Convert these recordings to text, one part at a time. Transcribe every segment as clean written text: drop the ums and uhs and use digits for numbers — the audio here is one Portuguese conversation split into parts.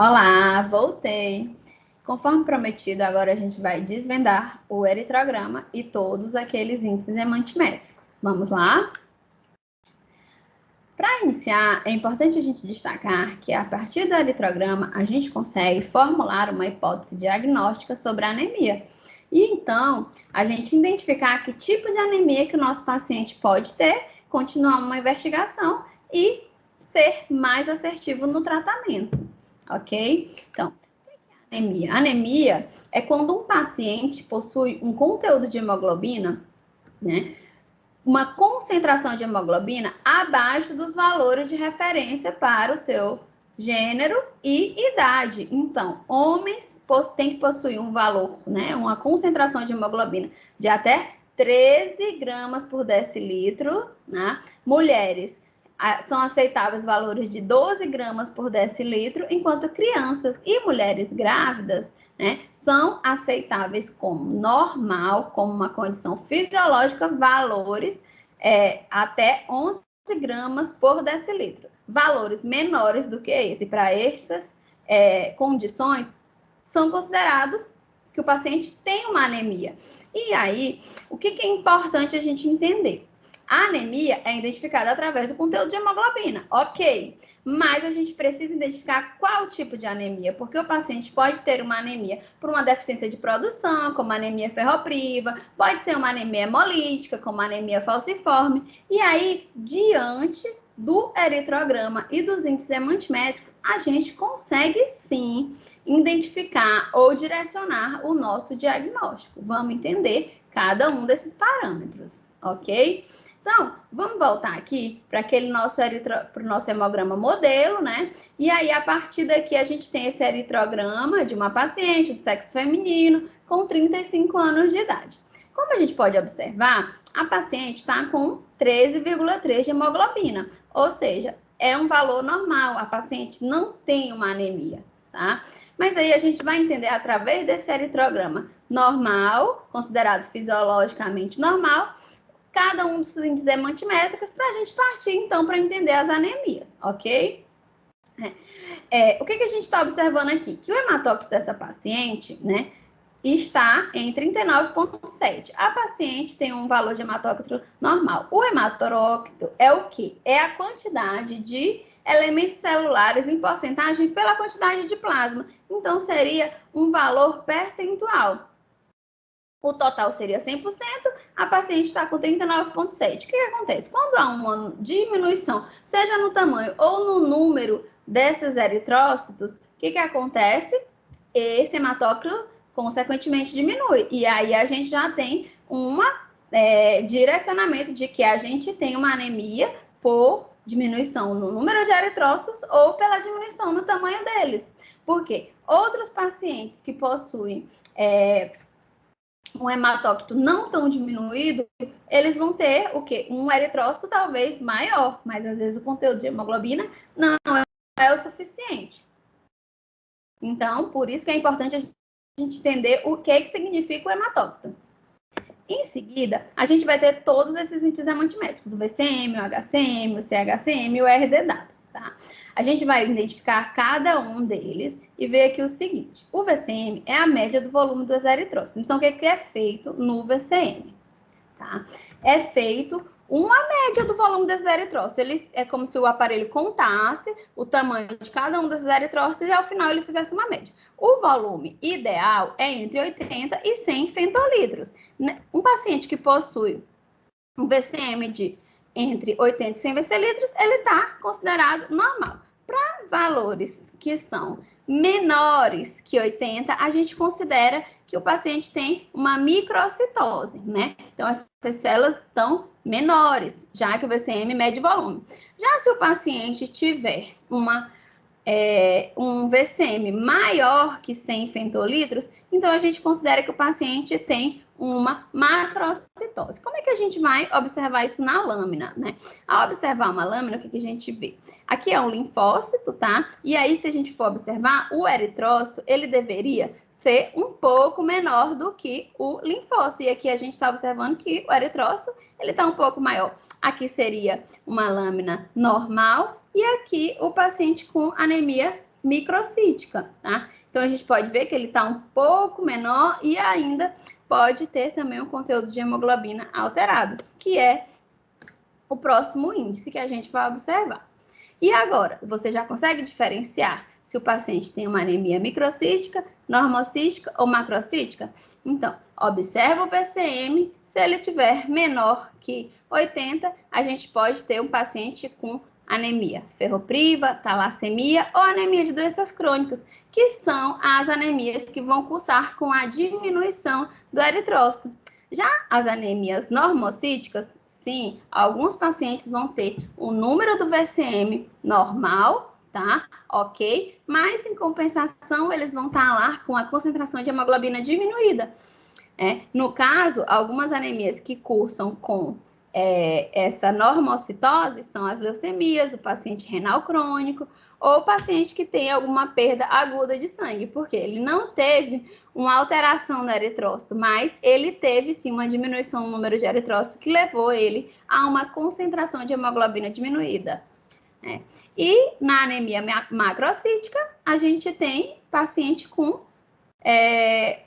Olá, voltei. Conforme prometido, agora a gente vai desvendar o eritrograma e todos aqueles índices hemantimétricos. Vamos lá? Para iniciar, é importante a gente destacar que a partir do eritrograma a gente consegue formular uma hipótese diagnóstica sobre a anemia. E então, a gente identificar que tipo de anemia que o nosso paciente pode ter, continuar uma investigação e ser mais assertivo no tratamento, ok? Então, anemia. Anemia é quando um paciente possui um conteúdo de hemoglobina, né? Uma concentração de hemoglobina abaixo dos valores de referência para o seu gênero e idade. Então, homens têm que possuir um valor, né? Uma concentração de hemoglobina de até 13 gramas por decilitro, né? Mulheres são aceitáveis valores de 12 gramas por decilitro, enquanto crianças e mulheres grávidas, né, são aceitáveis como normal, como uma condição fisiológica, valores até 11 gramas por decilitro. Valores menores do que esse, para estas condições, são considerados que o paciente tem uma anemia. E aí, o que é importante a gente entender? A anemia é identificada através do conteúdo de hemoglobina, ok. Mas a gente precisa identificar qual tipo de anemia, porque o paciente pode ter uma anemia por uma deficiência de produção, como anemia ferropriva, pode ser uma anemia hemolítica, como anemia falciforme. E aí, diante do eritrograma e dos índices hemantimétricos, a gente consegue sim identificar ou direcionar o nosso diagnóstico. Vamos entender cada um desses parâmetros, ok? Então, vamos voltar aqui para o nosso hemograma modelo, né? E aí, a partir daqui, a gente tem esse eritrograma de uma paciente de sexo feminino com 35 anos de idade. Como a gente pode observar, a paciente está com 13,3 de hemoglobina, ou seja, é um valor normal, a paciente não tem uma anemia, tá? Mas aí a gente vai entender através desse eritrograma normal, considerado fisiologicamente normal, cada um dos índices hemantimétricos para a gente partir, então, para entender as anemias, ok? O que a gente está observando aqui? Que o hematócrito dessa paciente, né, está em 39,7. A paciente tem um valor de hematócrito normal. O hematócrito é o quê? É a quantidade de elementos celulares em porcentagem pela quantidade de plasma. Então, seria um valor percentual. O total seria 100%, a paciente está com 39,7. O que acontece? Quando há uma diminuição, seja no tamanho ou no número desses eritrócitos, o que acontece? Esse hematócrito, consequentemente, diminui. E aí a gente já tem um direcionamento de que a gente tem uma anemia por diminuição no número de eritrócitos ou pela diminuição no tamanho deles. Por quê? Outros pacientes que possuem um hematócrito não tão diminuído, eles vão ter o quê? Um eritrócito talvez maior, mas às vezes o conteúdo de hemoglobina não é o suficiente. Então, por isso que é importante a gente entender o que significa o hematócrito. Em seguida, a gente vai ter todos esses índices hemantimétricos, o VCM, o HCM, o CHCM e o RD data, tá? A gente vai identificar cada um deles e ver aqui o seguinte. O VCM é a média do volume dos eritrócitos. Então, o que é feito no VCM? Tá? É feito uma média do volume desses eritrócitos. É como se o aparelho contasse o tamanho de cada um desses eritrócitos e, ao final, ele fizesse uma média. O volume ideal é entre 80 e 100 fentolitros. Um paciente que possui um VCM de entre 80 e 100 decilitros, ele está considerado normal. Para valores que são menores que 80, a gente considera que o paciente tem uma microcitose, né? Então, essas células estão menores, já que o VCM mede volume. Já se o paciente tiver um VCM maior que 100 fentolitros, então a gente considera que o paciente tem uma macrocitose. Como é que a gente vai observar isso na lâmina, né? Ao observar uma lâmina, o que a gente vê? Aqui é um linfócito, tá? E aí, se a gente for observar, o eritrócito, ele deveria ser um pouco menor do que o linfócito. E aqui a gente está observando que o eritrócito, ele está um pouco maior. Aqui seria uma lâmina normal e aqui o paciente com anemia microcítica, tá? Então, a gente pode ver que ele está um pouco menor e ainda pode ter também um conteúdo de hemoglobina alterado, que é o próximo índice que a gente vai observar. E agora, você já consegue diferenciar se o paciente tem uma anemia microcítica, normocítica ou macrocítica? Então, observa o VCM, se ele tiver menor que 80, a gente pode ter um paciente com anemia ferropriva, talassemia ou anemia de doenças crônicas, que são as anemias que vão cursar com a diminuição do eritrócito. Já as anemias normocíticas, sim, alguns pacientes vão ter o número do VCM normal, tá? Ok? Mas, em compensação, eles vão estar lá com a concentração de hemoglobina diminuída. No caso, algumas anemias que cursam com essa normocitose são as leucemias, o paciente renal crônico ou o paciente que tem alguma perda aguda de sangue, porque ele não teve uma alteração no eritrócito, mas ele teve sim uma diminuição no número de eritrócito que levou ele a uma concentração de hemoglobina diminuída. E na anemia macrocítica, a gente tem paciente com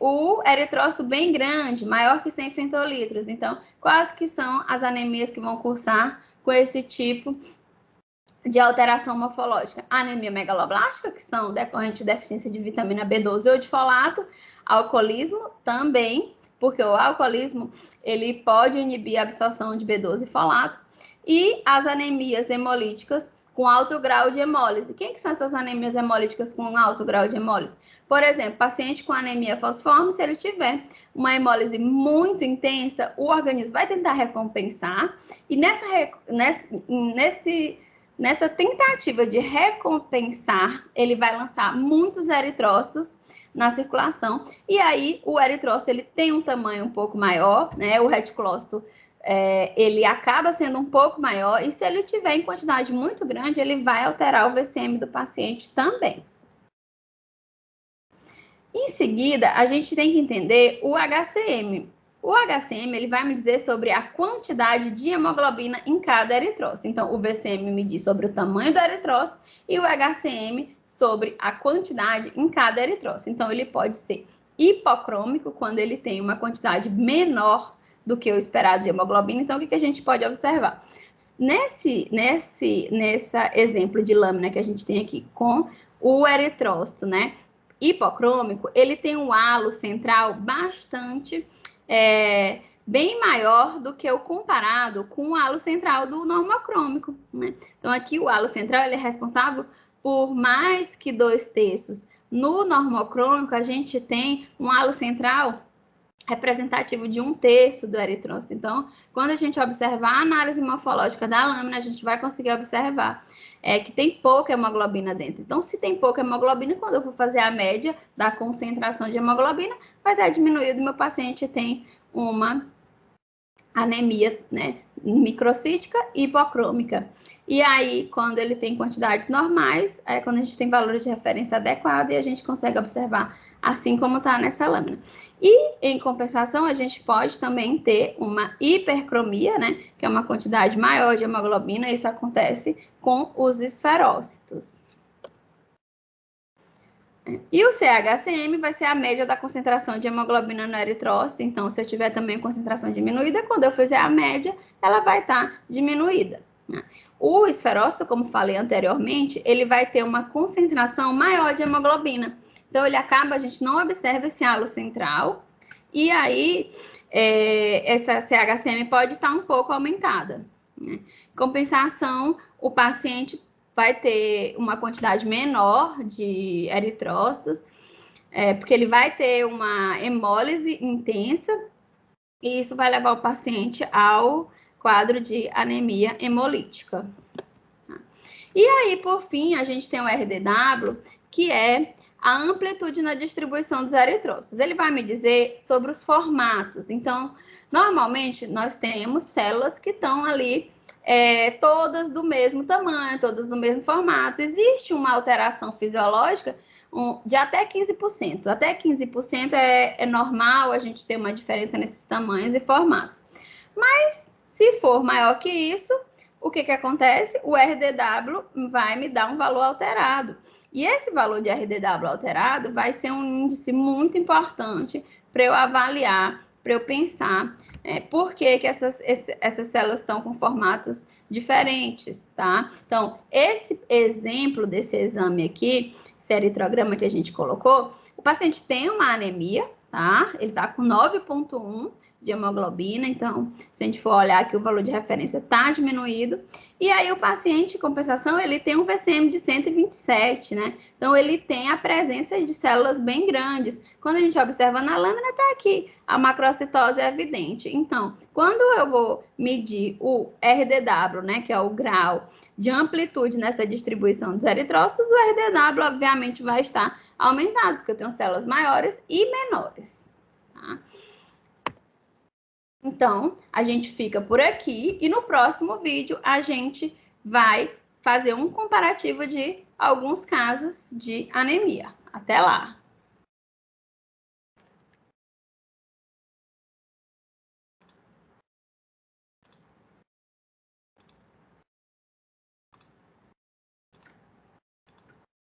o eritrócito bem grande, maior que 100 femtolitros. Então, quais que são as anemias que vão cursar com esse tipo de alteração morfológica? Anemia megaloblástica, que são decorrentes de deficiência de vitamina B12 ou de folato, alcoolismo também, porque o alcoolismo ele pode inibir a absorção de B12 e folato, e as anemias hemolíticas com alto grau de hemólise. Quem que são essas anemias hemolíticas com alto grau de hemólise? Por exemplo, paciente com anemia falciforme, se ele tiver uma hemólise muito intensa, o organismo vai tentar recompensar, e nessa tentativa de recompensar, ele vai lançar muitos eritrócitos na circulação, e aí o eritrócito ele tem um tamanho um pouco maior, né? O reticulócito ele acaba sendo um pouco maior, e se ele tiver em quantidade muito grande, ele vai alterar o VCM do paciente também. Em seguida, a gente tem que entender o HCM. O HCM ele vai me dizer sobre a quantidade de hemoglobina em cada eritrócito. Então, o VCM me diz sobre o tamanho do eritrócito e o HCM sobre a quantidade em cada eritrócito. Então, ele pode ser hipocrômico quando ele tem uma quantidade menor do que o esperado de hemoglobina. Então, o que a gente pode observar? Nesse exemplo de lâmina que a gente tem aqui com o eritrócito, né? Hipocrômico, ele tem um halo central bastante bem maior do que o comparado com o halo central do normocrômico, né? Então, aqui o halo central ele é responsável por mais que 2/3. No normocrômico, a gente tem um halo central representativo de 1/3 do eritrócito. Então, quando a gente observar a análise morfológica da lâmina, a gente vai conseguir observar que tem pouca hemoglobina dentro. Então, se tem pouca hemoglobina, quando eu for fazer a média da concentração de hemoglobina, vai estar diminuído. Meu paciente tem uma anemia, né, microcítica e hipocrômica. E aí, quando ele tem quantidades normais, é quando a gente tem valores de referência adequados e a gente consegue observar assim como está nessa lâmina. E, em compensação, a gente pode também ter uma hipercromia, né, que é uma quantidade maior de hemoglobina, isso acontece com os esferócitos. E o CHCM vai ser a média da concentração de hemoglobina no eritrócito. Então, se eu tiver também concentração diminuída, quando eu fizer a média, ela vai estar diminuída. O esferócito, como falei anteriormente, ele vai ter uma concentração maior de hemoglobina. Então, ele acaba, a gente não observa esse halo central, e aí essa CHCM pode estar um pouco aumentada. Né? Compensação, o paciente vai ter uma quantidade menor de eritrócitos, porque ele vai ter uma hemólise intensa, e isso vai levar o paciente ao quadro de anemia hemolítica. E aí, por fim, a gente tem o RDW, que é a amplitude na distribuição dos eritrócitos. Ele vai me dizer sobre os formatos. Então, normalmente, nós temos células que estão ali todas do mesmo tamanho, todas do mesmo formato. Existe uma alteração fisiológica de até 15%. Até 15% é normal a gente ter uma diferença nesses tamanhos e formatos. Mas, se for maior que isso, o que acontece? O RDW vai me dar um valor alterado. E esse valor de RDW alterado vai ser um índice muito importante para eu avaliar, para eu pensar por que essas células estão com formatos diferentes, tá? Então, esse exemplo desse exame aqui, esse eritrograma que a gente colocou, o paciente tem uma anemia, tá? Ele tá com 9,1 de hemoglobina, então, se a gente for olhar aqui, o valor de referência está diminuído. E aí, o paciente, em compensação, ele tem um VCM de 127, né? Então, ele tem a presença de células bem grandes. Quando a gente observa na lâmina, tá aqui, a macrocitose é evidente. Então, quando eu vou medir o RDW, né, que é o grau de amplitude nessa distribuição dos eritrócitos, o RDW, obviamente, vai estar aumentado, porque eu tenho células maiores e menores, tá? Então, a gente fica por aqui e no próximo vídeo a gente vai fazer um comparativo de alguns casos de anemia. Até lá!